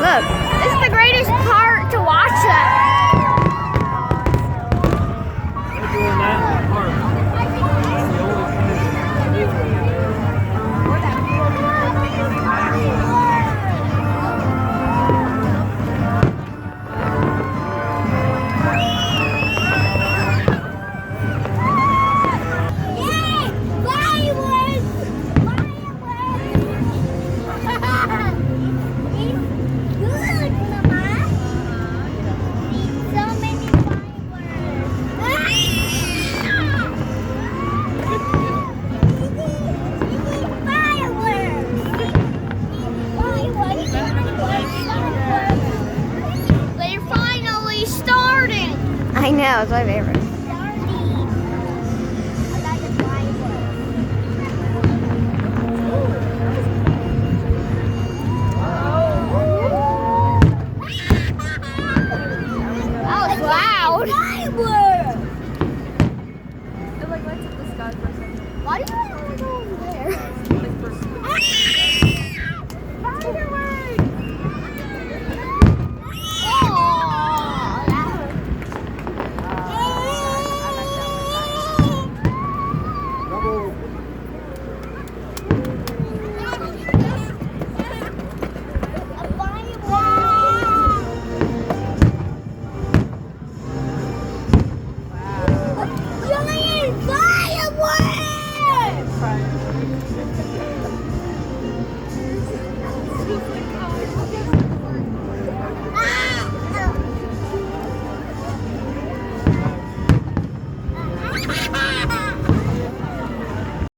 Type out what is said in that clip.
Look, this is the greatest part to watch that. They're doing that part. It's the only They're finally starting. I know, it's my favorite. That was loud. Why do you guys want to go over there?